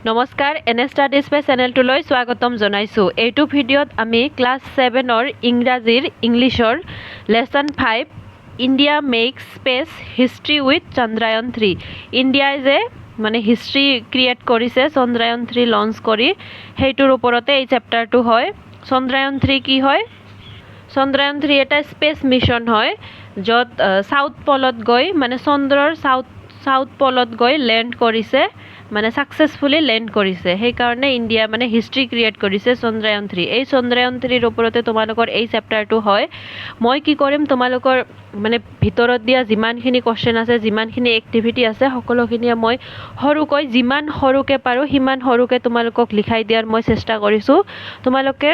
নমস্কাৰ N studies বাই চেনেলটোলৈ স্বাগতম জনাইছোঁ। এইটো ভিডিঅ'ত আমি ক্লাছ 7ৰ ইংলিছৰ lesson 5 India makes space history with Chandrayaan 3 ইণ্ডিয়াই যে মানে হিষ্ট্ৰী ক্ৰিয়েট কৰিছে চন্দ্ৰায়ন 3 লঞ্চ কৰি সেইটোৰ ওপৰতে এই চেপ্টাৰটো হয়। চন্দ্ৰায়ন 3 কি হয়? চন্দ্ৰায়ন 3 এটা স্পেচ মিছন হয় য'ত সাউথ পলত গৈ মানে চন্দ্ৰৰ সাউথ পলত গৈ লেণ্ড কৰিছে, মানে সাকসেসফুলি লেণ্ড কৰিছে। সেইকাৰণে ইণ্ডিয়া মানে হিষ্ট্ৰী ক্ৰিয়েট কৰিছে চন্দ্ৰায়ন 3। এই চন্দ্ৰায়ন 3ৰ ওপৰতে তোমালোকৰ এই চেপ্টাৰটো হয়। মই কি কৰিম, তোমালোকৰ মানে ভিতৰত দিয়া যিমানখিনি কোৱেশ্চন আছে, যিমানখিনি এক্টিভিটি আছে, সকলোখিনিয়ে মই সৰুকৈ যিমান সৰুকৈ পাৰোঁ সিমান সৰুকৈ তোমালোকক লিখাই দিয়াৰ মই চেষ্টা কৰিছোঁ। তোমালোকে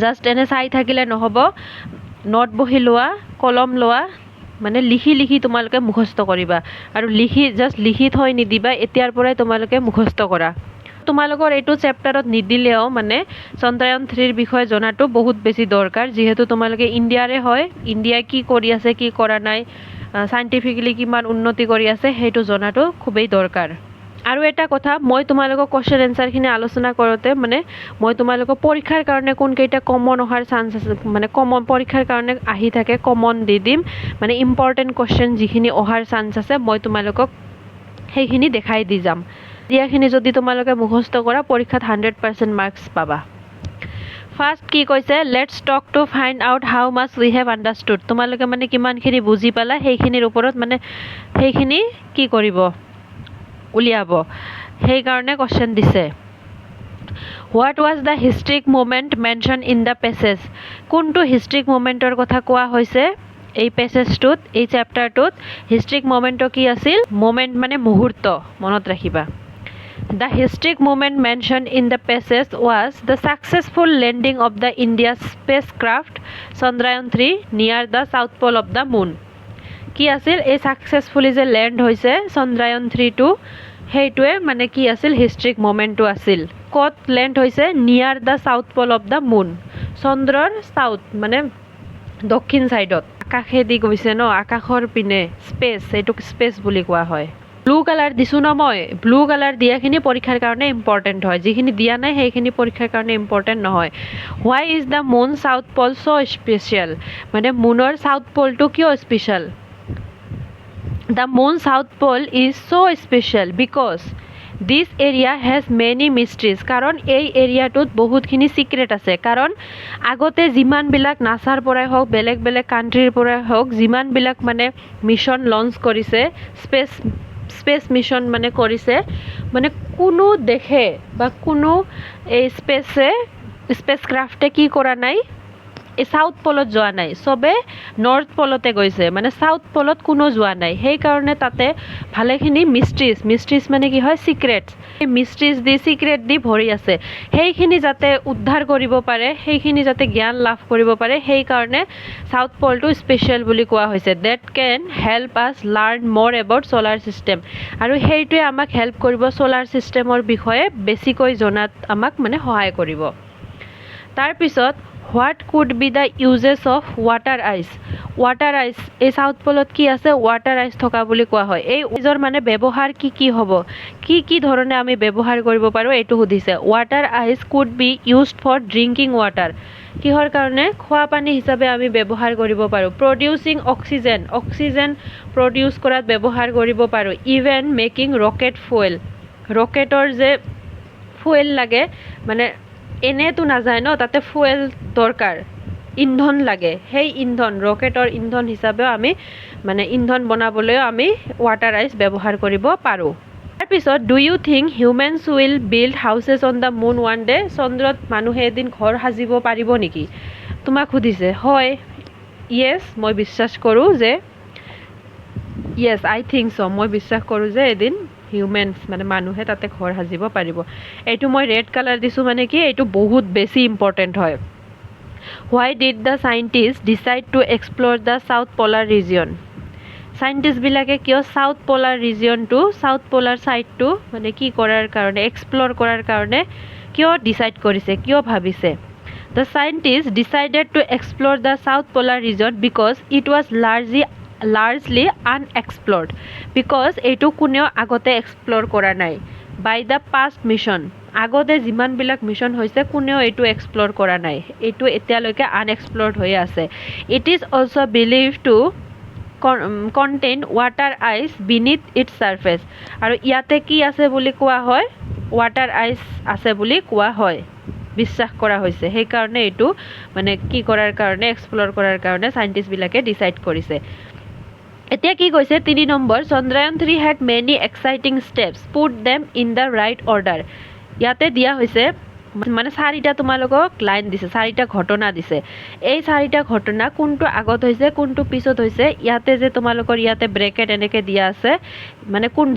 জাষ্ট এনে চাই থাকিলে নহ'ব, নোট বহি লোৱা, কলম লোৱা, মানে লিখি তোমালোকে মুখস্থ কৰিবা আৰু লিখি থৈ নিদিবা, এতিয়াৰ পৰাই তোমালোকে মুখস্থ কৰা। তোমালোকৰ এইটো চেপ্টাৰত নিদিলেও মানে চন্দ্ৰায়ন 3ৰ বিষয়ে জনাটো বহুত বেছি দৰকাৰ, যিহেতু তোমালোকে ইণ্ডিয়াৰে হয়, ইণ্ডিয়াই কি কৰি আছে কি কৰা নাই, চাইণ্টিফিকেলি কিমান উন্নতি কৰি আছে সেইটো জনাটো খুবেই দৰকাৰ। আৰু এটা কথা, মই তোমালোকক কোৱেশ্চন এনচাৰখিনি আলোচনা কৰোঁতে মানে মই তোমালোকক পৰীক্ষাৰ কাৰণে কোনকেইটা কমন অহাৰ চান্স আছে, মানে কমন পৰীক্ষাৰ কাৰণে আহি থাকে কমন দি দিম, মানে ইম্পৰ্টেণ্ট কোৱেশ্চন যিখিনি অহাৰ চান্স আছে মই তোমালোকক সেইখিনি দেখাই দি যাম। দিয়াখিনি যদি তোমালোকে মুখস্থ কৰা পৰীক্ষাত 100% মাৰ্কছ পাবা। ফাৰ্ষ্ট কি কৈছে, let's talk to find out how much we have understood. তোমালোকে মানে কিমানখিনি বুজি পালা সেইখিনিৰ ওপৰত মানে সেইখিনি কি কৰিব, উলিয়াব, সেইকাৰণে কোৱেশ্চন দিছে। What was the historic movement mention in the passage. কোনটো হিষ্ট্ৰিক মুভমেণ্টৰ কথা কোৱা হৈছে এই পেছেজটোত, এই চেপ্টাৰটোত? হিষ্ট্ৰিক মুভমেণ্টটো কি আছিল? মুভমেণ্ট মানে মুহূৰ্ত, মনত ৰাখিবা। The historic movement mention in the passage was the successful landing of the India spacecraft Chandrayaan 3 near the south pole of the moon. কি আছিল এই ছাকচেছফুলি যে লেণ্ড হৈছে চন্দ্ৰায়ন 3টো, সেইটোৱে মানে কি আছিল, হিষ্ট্ৰিক মুভমেণ্টটো আছিল। ক'ত লেণ্ড হৈছে? Near the south pole of the moon, চন্দ্ৰৰ চাউথ মানে দক্ষিণ ছাইডত, আকাশেদি গৈছে ন, আকাশৰ পিনে স্পেচ, এইটোক স্পেচ বুলি কোৱা হয়। ব্লু কালাৰ দিছোঁ ন মই, ব্লু কালাৰ দিয়াখিনি পৰীক্ষাৰ কাৰণে ইম্পৰ্টেণ্ট হয়, যিখিনি দিয়া নাই সেইখিনি পৰীক্ষাৰ কাৰণে ইম্পৰ্টেণ্ট নহয়। Why is the moon south pole so' special, মানে মুনৰ চাউথ পলটো কিয় special? The moon south pole is so special because this area has many mysteries. কাৰণ এই এৰিয়াটোত বহুতখিনি চিক্ৰেট আছে। কাৰণ আগতে যিমানবিলাক নাছাৰ পৰাই হওক, বেলেগ কাণ্ট্ৰিৰ পৰাই হওক, যিমানবিলাক মানে মিছন লঞ্চ কৰিছে, স্পেচ মিছন মানে কৰিছে, মানে কোনো দেশে বা কোনো এই স্পেচ ক্ৰাফ্টে কি কৰা নাই, এই চাউথ পলত যোৱা নাই, চবে নৰ্থ পলতে গৈছে, মানে চাউথ পলত কোনো যোৱা নাই। সেইকাৰণে তাতে ভালেখিনি মিষ্ট্ৰিজ মানে কি হয়, চিক্ৰেটছ, সেই মিষ্ট্ৰিজ দি চিক্ৰেট দি ভৰি আছে। সেইখিনি যাতে উদ্ধাৰ কৰিব পাৰে, সেইখিনি যাতে জ্ঞান লাভ কৰিব পাৰে, সেইকাৰণে চাউথ পলটো স্পেচিয়েল বুলি কোৱা হৈছে। ডেট কেন হেল্প আছ লাৰ্ণ মোৰ এবাউট ছ'লাৰ ছিষ্টেম, আৰু সেইটোৱে আমাক হেল্প কৰিব ছ'লাৰ ছিষ্টেমৰ বিষয়ে বেছিকৈ জনাত আমাক মানে সহায় কৰিব। তাৰপিছত what could be the uses of water ice. Water ice এই চাউথ পলত কি আছে, ৱাটাৰ আইচ থকা বুলি কোৱা হয়। এই আইচৰ মানে ব্যৱহাৰ কি হ'ব, কি ধৰণে আমি ব্যৱহাৰ কৰিব পাৰোঁ এইটো সুধিছে। Water ice could be used for drinking water, কিহৰ কাৰণে? খোৱা পানী হিচাপে আমি ব্যৱহাৰ কৰিব পাৰোঁ। প্ৰডিউচিং অক্সিজেন প্ৰডিউচ কৰাত ব্যৱহাৰ কৰিব পাৰোঁ। ইভেন মেকিং ৰকেট ফুৱেল, ৰকেটৰ যে ফুৱেল লাগে, মানে এনেতো নাযায় ন, তাতে ফুৱেল দৰকাৰ, ইন্ধন লাগে, সেই ইন্ধন ৰকেটৰ ইন্ধন হিচাপেও আমি মানে ইন্ধন বনাবলৈও আমি ৱাটাৰ আইচ ব্যৱহাৰ কৰিব পাৰোঁ। তাৰপিছত do you think humans will build houses on the moon one day. চন্দ্ৰত মানুহে এদিন ঘৰ সাজিব পাৰিব নেকি? তোমাক সুধিছে। হয়, য়েছ, মই বিশ্বাস কৰোঁ যে য়েছ আই থিংক ছ', মই বিশ্বাস কৰোঁ যে এদিন হিউমেনছ মানে মানুহে তাতে ঘৰ সাজিব পাৰিব। এইটো মই ৰেড কালাৰ দিছোঁ, মানে কি এইটো বহুত বেছি ইম্পৰ্টেণ্ট হয়। Why did the scientist decide to explore the south polar region. চাইণ্টিষ্টবিলাকে কিয় চাউথ পলাৰ ৰিজিয়নটো, চাউথ পলাৰ ছাইডটো মানে কি কৰাৰ কাৰণে, এক্সপ্ল'ৰ কৰাৰ কাৰণে কিয় ডিচাইড কৰিছে, কিয় ভাবিছে? The scientist decided to explore the south polar region because it was largely unexplored. Because এইটো কোনেও আগতে এক্সপ্ল'ৰ কৰা নাই, বাই দ্য পাষ্ট মিছন আগতে যিমানবিলাক মিছন হৈছে কোনেও এইটো এক্সপ্ল'ৰ কৰা নাই এইটো এতিয়ালৈকে আনএক্সপ্ল'ৰ্ড হৈ আছে it is also' believe to contain water ice beneath its surface আৰু ইয়াতে কি আছে বুলি কোৱা হয় ৱাটাৰ আইচ আছে বুলি কোৱা হয় বিশ্বাস কৰা হৈছে সেইকাৰণে এইটো মানে কি কৰাৰ কাৰণে এক্সপ্ল'ৰ কৰাৰ কাৰণে চাইণ্টিষ্টবিলাকে ডিচাইড কৰিছে এতিয়া কি কৈছে 3 number Chandrayaan 3 had many exciting steps put them in the right order ইয়াতে দিয়া হৈছে মানে চাৰিটা তোমালোকক লাইন দিছে চাৰিটা ঘটনা দিছে এই চাৰিটা ঘটনা কোনটো আগত হৈছে কোনটো পিছত হৈছে ইয়াতে যে তোমালোকৰ ইয়াতে ব্ৰেকেট এনেকে দিয়া আছে মানে কোন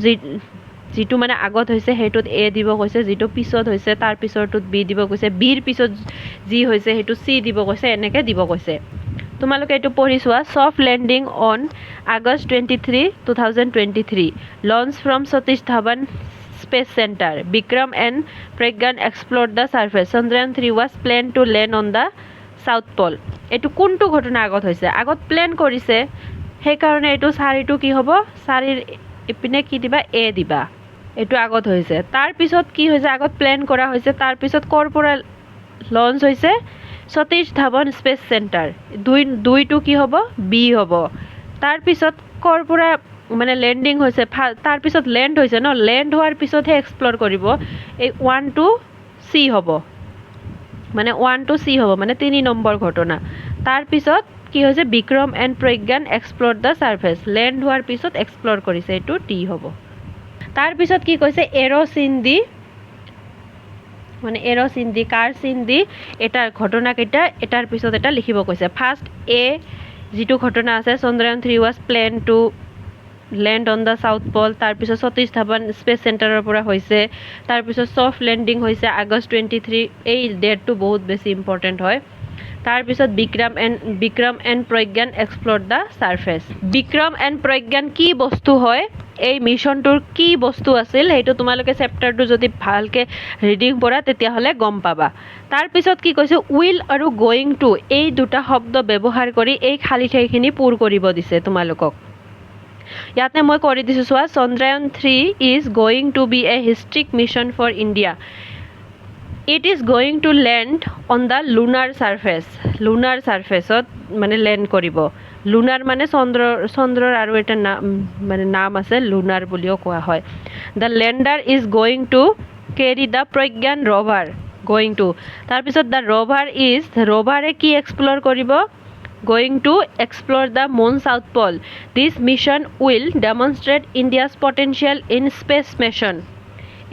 যিটো মানে আগত হৈছে সেইটোত এ দিব কৈছে যিটো পিছত হৈছে তাৰ পিছৰটোত বি দিব কৈছে বিৰ পিছত যি হৈছে সেইটো চি দিব কৈছে এনেকে দিব কৈছে তোমালোকে এইটো পঢ়ি চোৱা soft landing on August 23 2023 launch from Satish Dhawan space centre Vikram and Pragyan explored the surface Chandrayaan 3 was plan to land on the south pole এইটো কোনটো ঘটনা আগত হৈছে আগত প্লেন কৰিছে সেইকাৰণে এইটো চাৰিটো কি হ'ব চাৰিৰ ইপিনে কি দিবা এ দিবা এইটো আগত হৈছে তাৰ পিছত কি হৈছে আগত প্লেন কৰা হৈছে তাৰ পিছত ক'ৰ পৰা লঞ্চ হৈছে সতীশ ধাৱন স্পেচ চেণ্টাৰ দুইটো কি হ'ব বি হ'ব তাৰ পিছত ক'ৰ পৰা মানে লেণ্ডিং হৈছে তাৰ পিছত লেণ্ড হৈছে ন লেণ্ড হোৱাৰ পিছতহে এক্সপ্ল'ৰ কৰিব এই 1 to চি হ'ব মানে 1 to চি হ'ব মানে 3 নম্বৰ ঘটনা তাৰ পিছত কি হৈছে Vikram and Pragyan explore the surface land হোৱাৰ পিছত এক্সপ্ল'ৰ কৰিছে এইটো টি হ'ব তাৰ পিছত কি কৈছে এৰ' চিন দি কাৰ চিন দি এটাৰ ঘটনাকেইটা এটাৰ পিছত এটা লিখিব কৈছে ফাৰ্ষ্ট এ যিটো ঘটনা আছে Chandrayaan 3 was plan to land on the south pole তাৰপিছত সতীশ ধাৱান স্পেচ চেণ্টাৰৰ পৰা হৈছে তাৰপিছত ছফ্ট লেণ্ডিং হৈছে আগষ্ট 23 এই ডেটটো বহুত বেছি ইম্পৰ্টেণ্ট হয় তাৰপিছত Vikram and Pragyan explore the surface Vikram and Pragyan কি বস্তু হয় এই মিছনটোৰ কি বস্তু আছিল সেইটো তোমালোকে চেপ্টাৰটো যদি ভালকৈ ৰিডিং পঢ়া তেতিয়াহ'লে গম পাবা তাৰপিছত কি কৈছে উইল আৰু গোয়িং টু এই দুটা শব্দ ব্যৱহাৰ কৰি এই খালী ঠাইখিনি পূৰ কৰিব দিছে তোমালোকক ইয়াতে মই কৰি দিছোঁ চোৱা Chandrayaan 3 is going to be a historic mission for India it is going to land on the lunar ছাৰ্ফেচত মানে লেণ্ড কৰিব লুনাৰ মানে চন্দ্ৰৰ আৰু এটা নাম আছে লুনাৰ বুলিও কোৱা হয় the lander is going to carry the Pragyan rover going to তাৰপিছত দ্য ৰভাৰে কি এক্সপ্ল'ৰ কৰিব going to explore the moon south pole this mission will demonstrate India's potential in space mission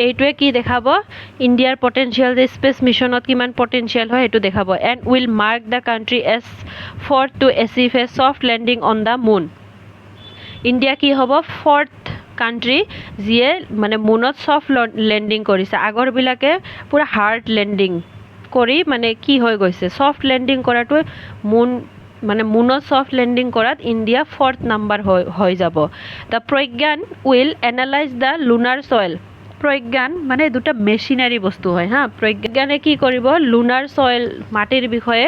এইটোৱে কি দেখাব ইণ্ডিয়াৰ পটেনশিয়াল যে স্পেচ মিছনত কিমান পটেনশিয়াল হয় সেইটো দেখাব and will mark the country as fourth to achieve a soft landing on the moon India কি হ'ব ফৰ্থ কাণ্ট্ৰি যিয়ে মানে মুনত ছফ্ট লেণ্ডিং কৰিছে আগৰবিলাকে পূৰা হাৰ্ড লেণ্ডিং কৰি মানে কি হৈ গৈছে ছফ্ট লেণ্ডিং কৰাটো মুনত ছফ্ট লেণ্ডিং কৰাত ইণ্ডিয়া ফৰ্থ নাম্বাৰ হৈ যাব the Pragyan will analyse the lunar soil Pragyan মানে দুটা মেচিনাৰী বস্তু হয় হা প্ৰজ্ঞানে কি কৰিব লুনাৰ ছইল মাটিৰ বিষয়ে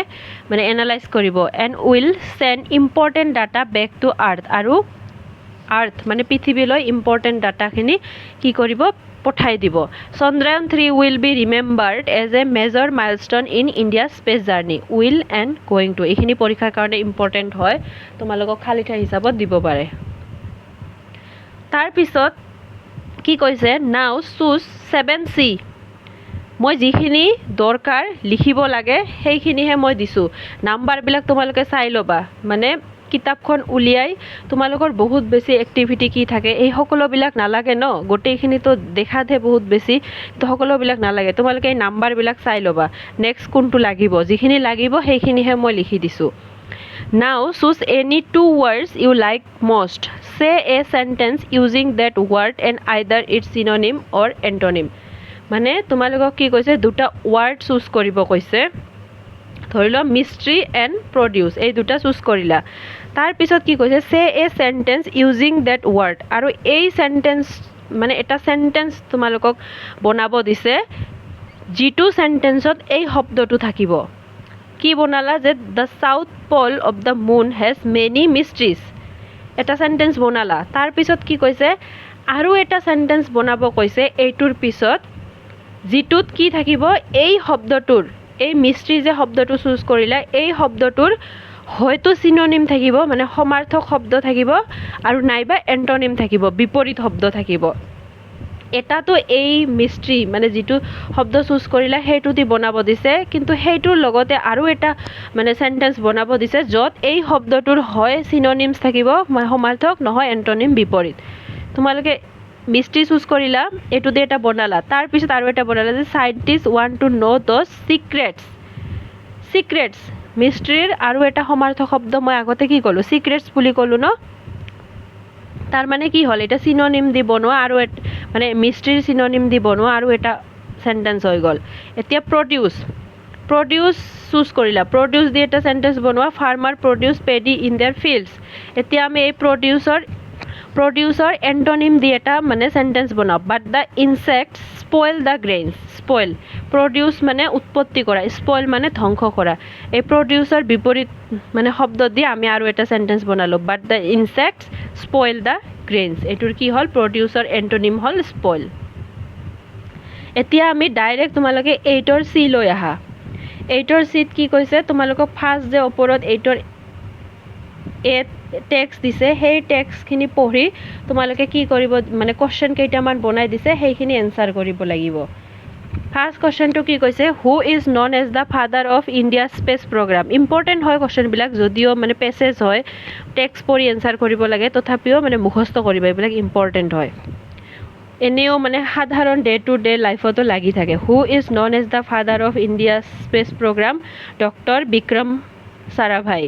মানে এনালাইজ কৰিব and will send important data back to earth মানে পৃথিৱীলৈ ইম্পৰ্টেণ্ট ডাটাখিনি কি কৰিব পঠাই দিব Chandrayaan 3 will be remembered as a major milestone in India space journey will and going to এইখিনি পৰীক্ষাৰ কাৰণে ইম্পৰ্টেণ্ট হয় তোমালোকক খালী ঠাই হিচাপত দিব পাৰে তাৰপিছত কি কৈছে নাও চুজ 7C মই যিখিনি দৰকাৰ লিখিব লাগে সেইখিনিহে মই দিছোঁ নাম্বাৰবিলাক তোমালোকে চাই ল'বা মানে কিতাপখন উলিয়াই তোমালোকৰ বহুত বেছি এক্টিভিটি কি থাকে এই সকলোবিলাক নালাগে ন গোটেইখিনিতো দেখাতহে বহুত বেছি তো সকলোবিলাক নালাগে তোমালোকে এই নাম্বাৰবিলাক চাই ল'বা নেক্সট কোনটো লাগিব যিখিনি লাগিব সেইখিনিহে মই লিখি দিছোঁ Now choose any 2 words you like most. Say a sentence using that word and either its synonym or antonym. মানে তোমালোকক কি কৈছে দুটা ওয়ার্ড চুজ কৰিব কৈছে ধৰি লও মিস্ট্ৰি এণ্ড প্ৰডিউস এই দুটা চুজ কৰিলা তাৰ পিছত কি কৈছে সে a sentence using that word আৰু এই সেন্টেন্স মানে এটা সেন্টেন্স তোমালোকক বনাব দিছে যিটো সেন্টেন্সত এই শব্দটো থাকিব কি বনালা যে the south pole of the moon has many mysteries এটা সেন্টেন্স বনালা তাৰ পিছত কি কৈছে আৰু এটা সেন্টেন্স বনাব কৈছে এইটোৰ পিছত যিটোত কি থাকিব এই শব্দটোৰ এই মিস্ত্ৰী যে শব্দটো চুজ কৰিলা এই শব্দটোৰ হয়তো সিনোনিম থাকিব মানে সমাৰ্থক শব্দ থাকিব আৰু নাইবা এন্টোনিম থাকিব বিপৰীত শব্দ থাকিব এটাতো এই মিস্ত্ৰী মানে যিটো শব্দ চুজ কৰিলা সেইটো দি বনাব দিছে কিন্তু সেইটোৰ লগতে আৰু এটা মানে সেন্টেন্স বনাব দিছে য'ত এই শব্দটোৰ হয় সিনোনিমছ থাকিব সমাৰ্থক নহয় এন্টোনিম বিপৰীত তোমালোকে মিস্ত্ৰী চুজ কৰিলা এইটো দি এটা বনালা তাৰ পিছত আৰু এটা বনালা যে scientist want to know those secrets মিস্ত্ৰীৰ আৰু এটা সমাৰ্থক শব্দ মই আগতে কি ক'লো সিক্ৰেটস বুলি ক'লো ন তাৰ মানে কি হ'ল এটা সিনোনিম দি বনোৱা আৰু মানে মিস্ত্ৰীৰ সিনোনিম দি বনোৱা আৰু এটা সেন্টেন্স হৈ গ'ল এতিয়া প্ৰডিউস চুজ কৰিলা প্ৰডিউস দি এটা সেন্টেন্স বনোৱা farmer produce paddy in their fields এতিয়া আমি এই প্ৰডিউসৰ এন্টোনিম দি এটা মানে সেন্টেন্স বনাও but the insects spoil the grains spoil produce মানে উৎপত্তি কৰা স্পয়েল মানে ধ্বংস কৰা এই প্ৰডিউসৰ বিপৰীত মানে শব্দ দি আমি আৰু এটা সেন্টেন্স বনালো বাট দ্য ইনসেক্টস স্পয়েল দ্য গ্ৰেইনস এটোৰ কি হ'ল প্ৰডিউসৰ এন্টোনিম হ'ল স্পয়েল এতিয়া আমি ডাইৰেক্ট তোমালোকে 8 ৰ সি লৈ আহা 8 ৰ সিত কি কৈছে তোমালোকক ফাৰ্স্ট যে ওপৰত 8 ৰ টেক্সট দিছে সেই টেক্সটখিনি পঢ়ি তোমালোকে কি কৰিব মানে কোশ্চেন কেইটামান বনাই দিছে সেইখিনি এনসাৰ কৰিব লাগিব ফাৰ্স্ট কোশ্চেনটো কি কৈছে who is known as the father of India space programme important হয় কোশ্চেনবিলাক যদিও মানে পেছেজ হয় টেক্সট পঢ়ি এনসাৰ কৰিব লাগে তথাপিও মানে মুখস্থ কৰিব এইবিলাক ইম্পৰ্টেণ্ট হয় এনেও মানে সাধাৰণ ডে টু ডে লাইফতো লাগি থাকে who is known as the father of India space programme doctor Vikram Sarabhai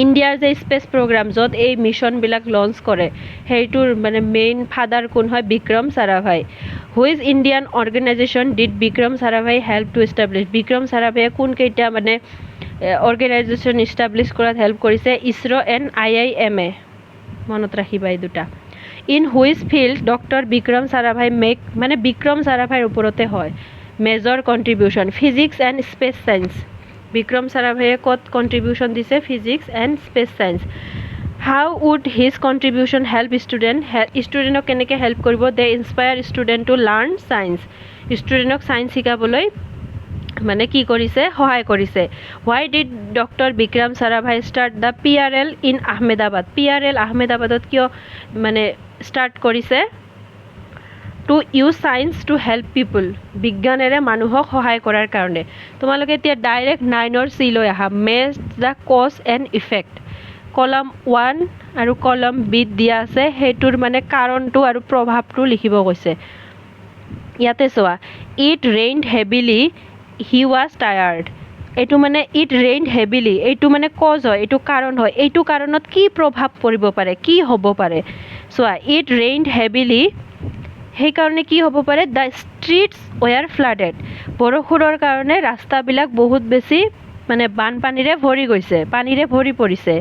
ইণ্ডিয়াৰ যে স্পেচ প্ৰগ্ৰাম য'ত এই মিছনবিলাক লঞ্চ কৰে সেইটোৰ মানে মেইন ফাদাৰ কোন হয় Vikram Sarabhai which Indian organisation did Vikram Sarabhai help to establish Vikram সাৰাভাইয়ে কোন কেইটা মানে অৰ্গেনাইজেশ্যন ইষ্টাব্লিছ কৰাত হেল্প কৰিছে ইছৰো এণ্ড IIMA মনত ৰাখিবা এই দুটা in which field doctor Vikram Sarabhai make মানে বিক্ৰম সাৰাভাইৰ ওপৰতে হয় major contribution physics and space science Vikram সাৰাভাইয়ে ক'ত কণ্ট্ৰিবিউশ্যন দিছে physics and space science how would his contribution help ষ্টুডেণ্টক কেনেকৈ হেল্প কৰিব they inspire student to learn science ষ্টুডেণ্টক চায়েন্স শিকাবলৈ মানে কি কৰিছে সহায় কৰিছে why did doctor Vikram Sarabhai start the PRL in Ahmedabad PRL আহমেদাবাদত কিয় মানে ষ্টাৰ্ট কৰিছে to use science to help people বিজ্ঞানেৰে মানুহক সহায় কৰাৰ কাৰণে তোমালোকে এতিয়া ডাইৰেক্ট 9 ৰ সি লৈ আহা মেজ দ্য কজ এণ্ড ইফেক্ট কলম 1 আৰু কলম বিত দিয়া আছে সেইটোৰ মানে কাৰণটো আৰু প্ৰভাৱটো লিখিব কৈছে ইয়াতে চোৱা it rained heavily he was tired এইটো মানে ইট ৰেইনড হেভিলি এইটো মানে কজ হয় এইটো কাৰণ হয় এইটো কাৰণত কি প্ৰভাৱ পৰিব পাৰে কি হ'ব পাৰে চোৱা ইট ৰেইনড হেভিলি সেইকাৰণে কি হ'ব পাৰে দ্য ষ্ট্ৰীটছ ৱেৰ ফ্লাডেড বৰষুণৰ কাৰণে ৰাস্তাবিলাক বহুত বেছি মানে বানপানীৰে ভৰি গৈছে পানীৰে ভৰি পৰিছে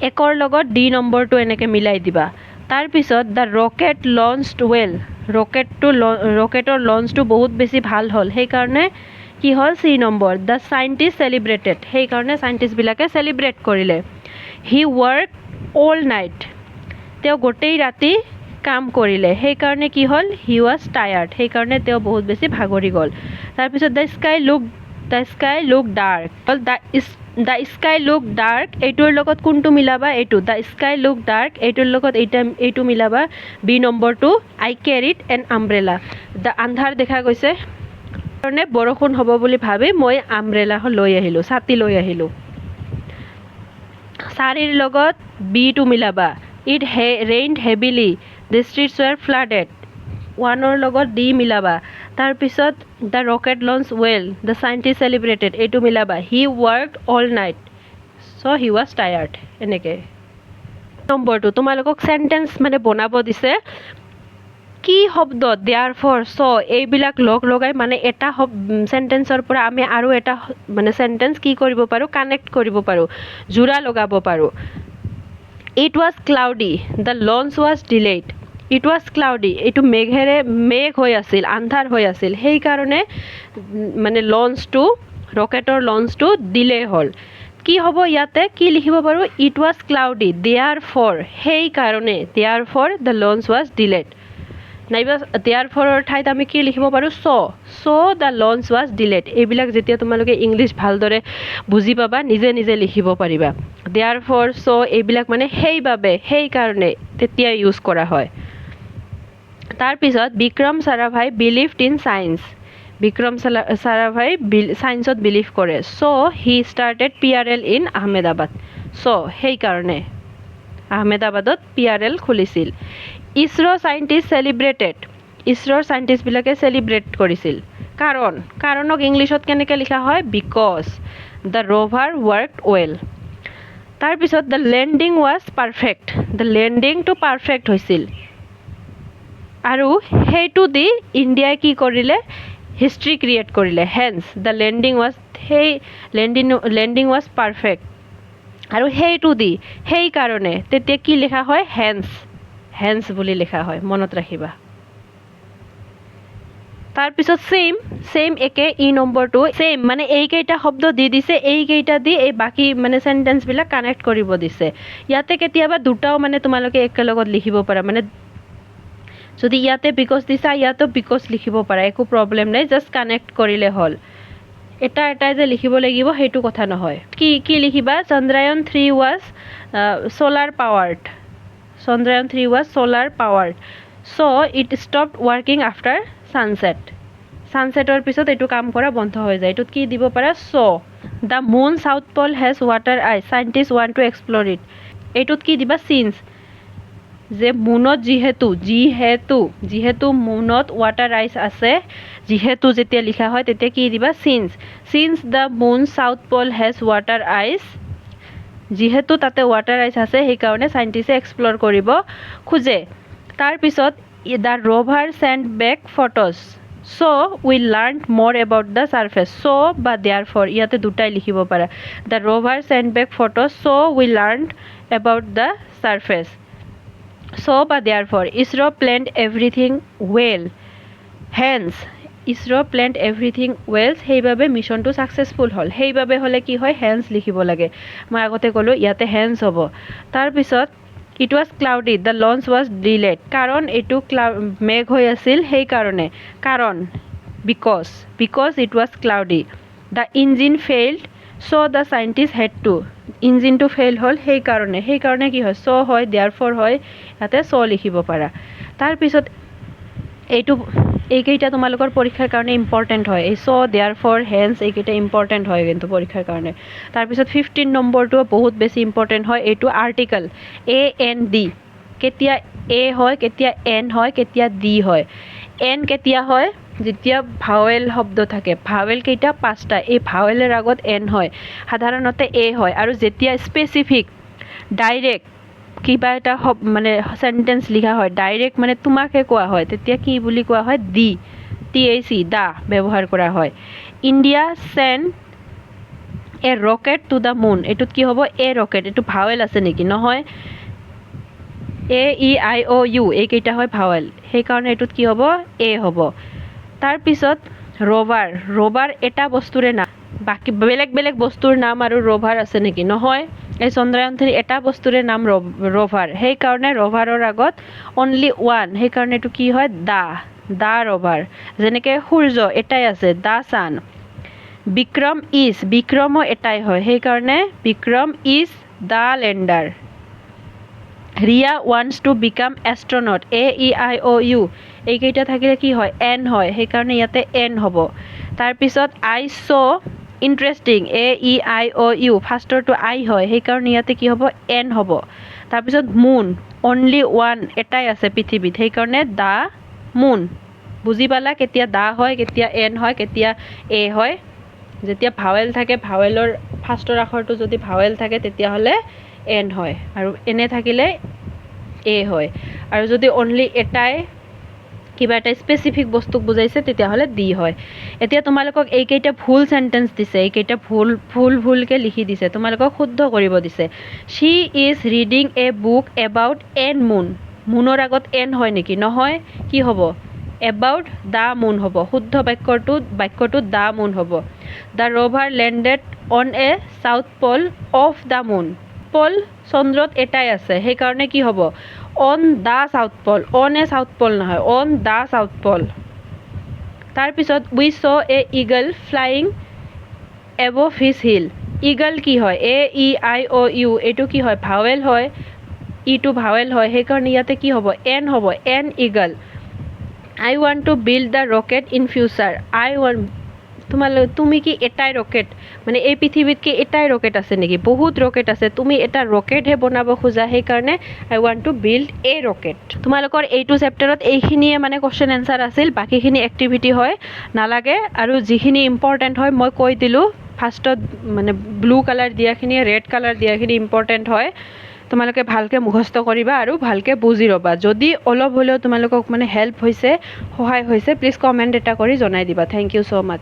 একৰ লগত ডি নম্বৰটো এনেকৈ মিলাই দিবা তাৰপিছত দ্য ৰকেট লঞ্চড ৱেল ৰকেটৰ লঞ্চটো বহুত বেছি ভাল হ'ল সেইকাৰণে কি হ'ল C number the scientist celebrated সেইকাৰণে চাইণ্টিষ্টবিলাকে চেলিব্ৰেট কৰিলে হি ৱৰ্ক অল নাইট তেওঁ গোটেই ৰাতি কাম কৰিলে সেইকাৰণে কি হ'ল হি ৱাজ টায়াৰ্ড সেইকাৰণে তেওঁ বহুত বেছি ভাগৰি গ'ল তাৰপিছত the sky look dark the sky look dark এইটোৰ লগত কোনটো মিলাবা এইটো দ্য স্কাই লুক ডাৰ্ক এইটোৰ লগত এইটো মিলাবা বি নম্বৰটো আই কেৰিড এন আমব্ৰেলা দ্য আন্ধাৰ দেখা গৈছে কাৰণে বৰষুণ হ'ব বুলি ভাবি মই আমব্ৰেলা লৈ আহিলোঁ ছাতি লৈ আহিলোঁ চাৰিৰ লগত বিটো মিলাবা it rained heavily the streets were flooded 1ৰ লগত ডি মিলাবা তাৰপিছত the rocket launch well the scientist celebrated এইটো মিলাবা he worked all night so' he was tired এনেকৈ নম্বৰটো তোমালোকক চেণ্টেন্স মানে বনাব দিছে কি শব্দ দেয়াৰ ফৰ চ এইবিলাক লগাই মানে এটা চেণ্টেন্সৰ পৰা আমি আৰু এটা মানে চেণ্টেন্স কি কৰিব পাৰোঁ কানেক্ট কৰিব পাৰোঁ জোৰা লগাব পাৰোঁ it was cloudy the launch was delayed it was cloudy এইটো মেঘ হৈ আছিল আন্ধাৰ হৈ আছিল সেইকাৰণে মানে ৰকেটৰ লঞ্চটো ডিলে হ'ল কি হ'ব ইয়াতে কি লিখিব পাৰোঁ ইট ৱাজ ক্লাউডি দেয়াৰফৰ সেইকাৰণে দেয়াৰফৰ দ্য লঞ্চ ৱাজ ডিলেড নাইবা দেয়াৰফৰৰ ঠাইত আমি কি লিখিব পাৰোঁ চ' দ্য লঞ্চ ৱাজ ডিলেড এইবিলাক যেতিয়া তোমালোকে ইংলিছ ভালদৰে বুজি পাবা নিজে নিজে লিখিব পাৰিবা দেয়াৰফৰ চ' এইবিলাক মানে সেইবাবে সেইকাৰণে তেতিয়া ইউজ কৰা হয় তাৰপিছত Vikram Sarabhai believed in science Vikram Sarabhai চায়েন্সত বিলিভ কৰে so' he started PRL in Ahmedabad so' সেইকাৰণে আহমেদাবাদত PRL খুলিছিল ইছৰ' চাইণ্টিষ্ট চেলিব্ৰেটেড ইছৰ'ৰ চাইণ্টিষ্টবিলাকে চেলিব্ৰেট কৰিছিল কাৰণক ইংলিছত কেনেকৈ লিখা হয় because the rover worked well তাৰপিছত the landing was perfect the লেণ্ডিংটো পাৰফেক্ট হৈছিল আৰু সেইটো দি ইণ্ডিয়াই কি কৰিলে হিষ্ট্ৰী ক্ৰিয়েট কৰিলে হেন্স দ্য লেণ্ডিং ৱাজ সেই লেণ্ডিং ৱাজ পাৰফেক্ট আৰু সেইটো দি সেইকাৰণে তেতিয়া কি লিখা হয় হেন্স বুলি লিখা হয় মনত ৰাখিবা তাৰপিছত চেম একে ই নম্বৰটো চেম মানে এইকেইটা শব্দ দি দিছে এইকেইটা দি এই বাকী মানে চেণ্টেন্সবিলাক কানেক্ট কৰিব দিছে ইয়াতে কেতিয়াবা দুটাও মানে তোমালোকে একেলগত লিখিব পাৰা মানে যদি ইয়াতে বিকজ দিছা ইয়াতো বিকজ লিখিব পাৰা একো প্ৰব্লেম নাই জাষ্ট কানেক্ট কৰিলে হ'ল এটাই যে লিখিব লাগিব সেইটো কথা নহয় কি লিখিবা Chandrayaan 3 was solar powered Chandrayaan 3 was solar powered so it stopped working after sunsetৰ পিছত এইটো কাম কৰা বন্ধ হৈ যায় এইটোত কি দিব পাৰা so the moon south pole has water ice scientists want to explore it এইটোত কি দিবা since যে মুনত যিহেতু মুনত ৱাটাৰ আইচ আছে যিহেতু যেতিয়া লিখা হয় তেতিয়া কি দিবা since the moon south pole has water ice যিহেতু তাতে ৱাটাৰ আইচ আছে সেইকাৰণে সাইন্টিষ্টে এক্সপ্ল'ৰ কৰিব খোজে তাৰপিছত the rover sent back photos so we learned more about the surface so বা therefore ইয়াতে দুটাই লিখিব পাৰা the rover sent back photos so we learned about the surface so বা therefore ISRO planned everything well hence ISRO planned everything well সেইবাবে মিছনটো successful হ'ল সেইবাবে হলে কি হয় hence লিখিব লাগে মই আগতে ক'লো ইয়াতে hence হ'ব তাৰপিছত it was cloudy the launch was delayed কাৰণ এটো মেঘ হৈ আছিল সেই কাৰণে কাৰণ because it was cloudy the engine failed so the scientists had to engine to fail হ'ল সেই কাৰণে কি হয় so হয় therefore হয় ইয়াতে so লিখিব পাৰা তাৰ পিছত এইকেইটা তোমালোকৰ পৰীক্ষাৰ কাৰণে ইম্পৰ্টেন্ট হয় এই so therefore hence এইকেইটা ইম্পৰ্টেন্ট হয় কিন্তু পৰীক্ষাৰ কাৰণে তাৰ পিছত 15 নম্বৰটো বহুত বেছি ইম্পৰ্টেন্ট হয় এইটো আৰ্টিকল a n d কেতিয়া a হয় কেতিয়া n হয় কেতিয়া d হয় n কেতিয়া হয় যেতিয়া ভাৱেল শব্দ থাকে ভাৱেল কেইটা পাঁচটা এই ভাৱেলৰ আগত n হয় সাধাৰণতে a হয় আৰু যেতিয়া স্পেসিফিক ডাইৰেক্ট কিবা এটা মানে সেন্টেন্স লিখা হয় ডাইৰেক্ট মানে তোমাকে কোৱা হয় তেতিয়া কি বুলি কোৱা হয় TAC দা ব্যৱহাৰ কৰা হয় India send a rocket to the moon এটোত কি হ'ব এ ৰকেট এটো ভাৱেল আছে নেকি নহয় AEIOU এইকেইটা হয় ভাৱেল সেই কাৰণে এটোত কি হ'ব এ হ'ব তাৰ পিছত ৰভাৰ এটা বস্তুৰে নাম বাকি বেলেগ বস্তুৰ নাম আৰু ৰভাৰ আছে নেকি নহয় এই চন্দ্ৰায়ন 3 এটা বস্তুৰে নাম ৰভাৰ সেই কাৰণে ৰভাৰৰ আগত অনলি ওৱান সেই কাৰণে এটো কি হয় দা ৰভাৰ যেনেকে সূৰ্য এটাই আছে দা সান বিক্ৰমো এটাই হয় সেই কাৰণে বিক্ৰম ইজ দা লেণ্ডাৰ ৰিয়া wants to become astronaut AEIOU এইকেইটা থাকিলে কি হয় n হয় সেই কাৰণে ইয়াতে n হ'ব তাৰ পিছত I saw interesting AEIOU ফাৰ্ষ্টৰটো I হয় সেই কাৰণে ইয়াতে কি হ'ব n হ'ব তাৰ পিছত মুন only one এটাই আছে পৃথিৱীত সেই কাৰণে দা মুন বুজি পালা কেতিয়া দা হয় কেতিয়া n হয় কেতিয়া a হয় যেতিয়া ভাৱেল থাকে ভাৱেলৰ ফাৰ্ষ্টৰ আখৰটো যদি ভাৱেল থাকে তেতিয়া হলে n হয় আৰু এনে থাকিলে a হয় আৰু যদি অনলি এটাই কিবা এটা স্পেসিফিক বস্তুক বুজাইছে তেতিয়া হলে d হয় এতিয়া তোমালোকক এইকেইটা ভুল সেন্টেন্স দিছে এইকেইটা ভুলকে লিখি দিছে তোমালোকক শুদ্ধ কৰিব দিছে she is reading a book about n moon মুনৰ আগত n হয় নেকি নহয় কি হ'ব about the moon হ'ব শুদ্ধ বাক্যটো the moon হ'ব the rover landed on a south pole of the moon pole চন্দ্ৰত এটাই আছে সেইকাৰণে কি হ'ব on the south pole on a south pole নহয় অন দ্য সাউথ পল তাৰপিছত we saw a eagle flying above his hill eagle কি হয় AEIOU এইটো কি হয় ভাৱেল হয় ইটো ভাৱেল হয় সেইকাৰণে ইয়াতে কি হ'ব এন হ'ব N eagle I want to build the rocket in future তুমি কি এটাই ৰকেট মানে এই পৃথিৱীত কি এটাই ৰকেট আছে নেকি বহুত ৰকেট আছে তুমি এটা ৰকেটহে বনাব খোজা সেইকাৰণে I want to build a rocket তোমালোকৰ এইটো চেপ্টাৰত এইখিনিয়ে মানে কোৱেশ্চন এনচাৰ আছিল বাকীখিনি এক্টিভিটি হয় নালাগে আৰু যিখিনি ইম্পৰ্টেণ্ট হয় মই কৈ দিলোঁ ফাৰ্ষ্টত মানে ব্লু কালাৰ দিয়াখিনি ৰেড কালাৰ দিয়াখিনি ইম্পৰ্টেণ্ট হয় তোমালোকে ভালকৈ মুখস্থ কৰিবা আৰু ভালকৈ বুজি ল'বা যদি অলপ হ'লেও তোমালোকক মানে হেল্প হৈছে সহায় হৈছে প্লিজ কমেণ্ট এটা কৰি জনাই দিবা থেংক ইউ ছ' মাছ